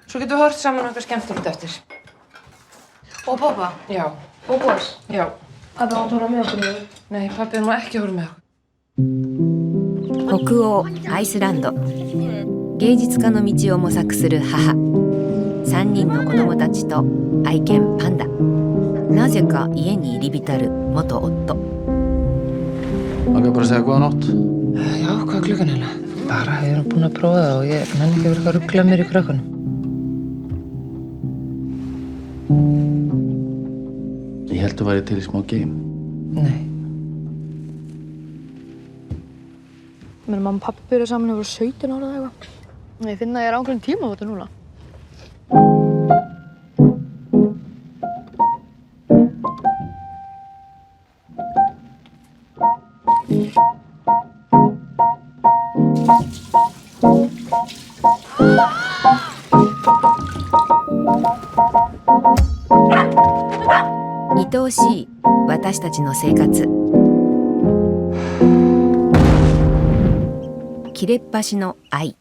Svo getum við hort saman okkar skemmtilegt eftir. Og pappa? Já. Og boss? Já. Pappi átt að horfa með okkur í þau? Nei, pappi má ekki horfa með okkur. 北欧アイスランド、芸術家の道を模索する母、3人の子供たちと愛犬パンダ、なぜか家に入り浸る元夫。 Langar bara að segja góða nótt. Já, hvað er klukkan hérna? Bara, ég er búin að prófa það og ég nenni ekki að vera eitthvað að ruggla mér í krökkunum. Ég held að væri til í smá game. Nei. Mér og mamma og pappi byrjuðu saman yfir 17 ára eða eitthvað. Ég finn að ég er á einhverjum tíma á þetta núna.愛おしい私たちの生活。切れっ端の愛。